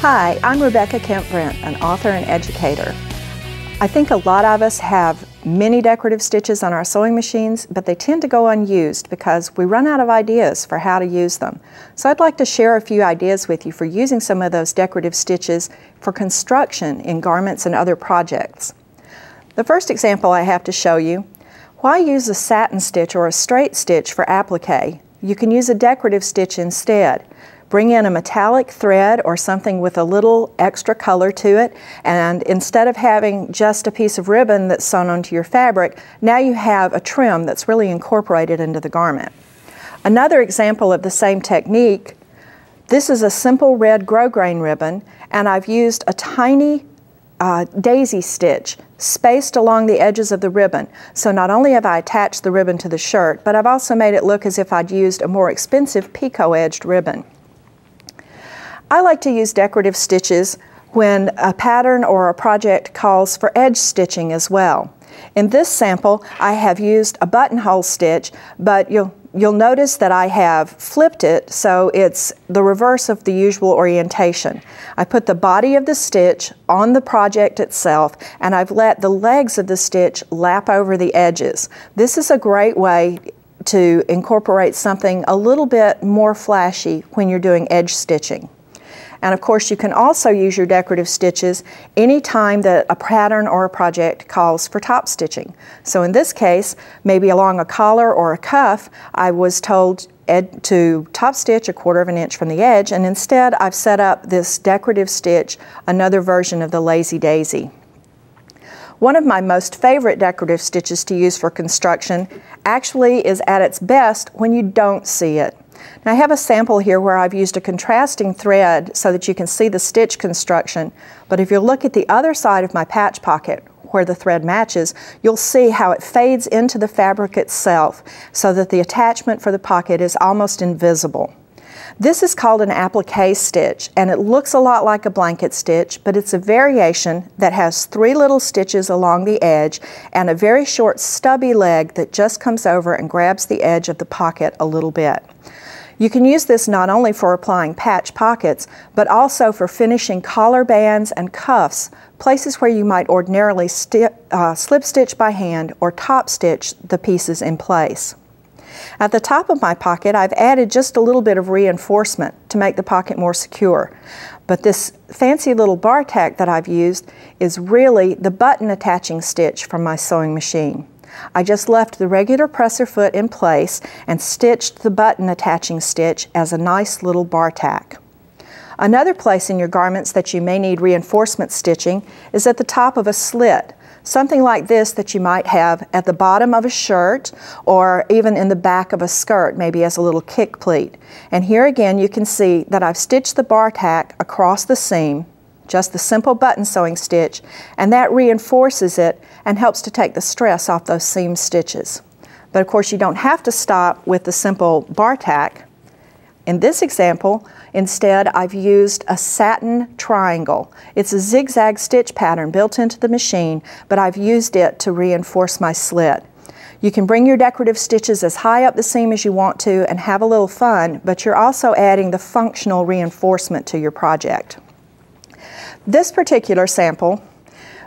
Hi, I'm Kemp Brent, an author and educator. I think a lot of us have many decorative stitches on our sewing machines, but they tend to go unused because we run out of ideas for how to use them. So I'd like to share a few ideas with you for using some of those decorative stitches for construction in garments and other projects. The first example I have to show you, why use a satin stitch or a straight stitch for applique? You can use a decorative stitch instead. Bring in a metallic thread or something with a little extra color to it, and instead of having just a piece of ribbon that's sewn onto your fabric, now you have a trim that's really incorporated into the garment. Another example of the same technique, this is a simple red grosgrain ribbon, and I've used a tiny daisy stitch spaced along the edges of the ribbon. So not only have I attached the ribbon to the shirt, but I've also made it look as if I'd used a more expensive picot-edged ribbon. I like to use decorative stitches when a pattern or a project calls for edge stitching as well. In this sample, I have used a buttonhole stitch, but you'll notice that I have flipped it so it's the reverse of the usual orientation. I put the body of the stitch on the project itself, and I've let the legs of the stitch lap over the edges. This is a great way to incorporate something a little bit more flashy when you're doing edge stitching. And of course, you can also use your decorative stitches anytime that a pattern or a project calls for top stitching. So in this case, maybe along a collar or a cuff, I was told to top stitch 1/4 of an inch from the edge, and instead I've set up this decorative stitch, another version of the Lazy Daisy. One of my most favorite decorative stitches to use for construction actually is at its best when you don't see it. Now I have a sample here where I've used a contrasting thread so that you can see the stitch construction, but if you look at the other side of my patch pocket where the thread matches, you'll see how it fades into the fabric itself so that the attachment for the pocket is almost invisible. This is called an applique stitch, and it looks a lot like a blanket stitch, but it's a variation that has 3 little stitches along the edge and a very short stubby leg that just comes over and grabs the edge of the pocket a little bit. You can use this not only for applying patch pockets, but also for finishing collar bands and cuffs, places where you might ordinarily slip stitch by hand or top stitch the pieces in place. At the top of my pocket, I've added just a little bit of reinforcement to make the pocket more secure. But this fancy little bar tack that I've used is really the button attaching stitch from my sewing machine. I just left the regular presser foot in place and stitched the button attaching stitch as a nice little bar tack. Another place in your garments that you may need reinforcement stitching is at the top of a slit. Something like this that you might have at the bottom of a shirt or even in the back of a skirt, maybe as a little kick pleat. And here again you can see that I've stitched the bar tack across the seam, just the simple button sewing stitch, and that reinforces it and helps to take the stress off those seam stitches. But of course you don't have to stop with the simple bar tack. In this example, instead, I've used a Satin Triangle. It's a zigzag stitch pattern built into the machine, but I've used it to reinforce my slit. You can bring your decorative stitches as high up the seam as you want to and have a little fun, but you're also adding the functional reinforcement to your project. This particular sample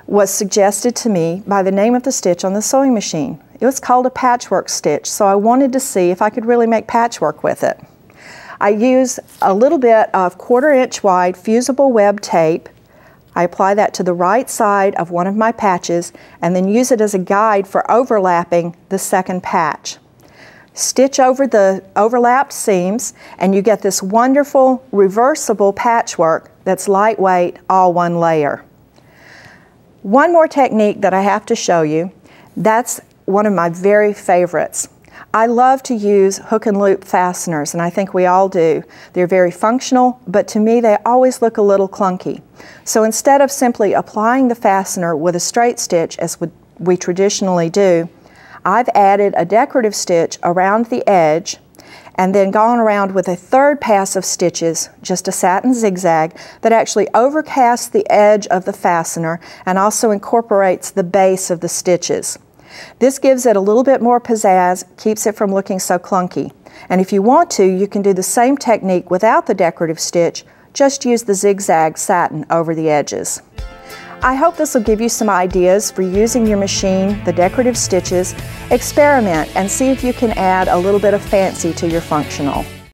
was suggested to me by the name of the stitch on the sewing machine. It was called a Patchwork Stitch, so I wanted to see if I could really make patchwork with it. I use a little bit of 1/4 inch wide fusible web tape. I apply that to the right side of one of my patches and then use it as a guide for overlapping the second patch. Stitch over the overlapped seams and you get this wonderful reversible patchwork that's lightweight, all one layer. One more technique that I have to show you, that's one of my very favorites. I love to use hook and loop fasteners, and I think we all do. They're very functional, but to me they always look a little clunky. So instead of simply applying the fastener with a straight stitch as we traditionally do, I've added a decorative stitch around the edge and then gone around with a 3rd pass of stitches, just a satin zigzag, that actually overcasts the edge of the fastener and also incorporates the base of the stitches. This gives it a little bit more pizzazz, keeps it from looking so clunky. And if you want to, you can do the same technique without the decorative stitch, just use the zigzag satin over the edges. I hope this will give you some ideas for using your machine, the decorative stitches. Experiment and see if you can add a little bit of fancy to your functional.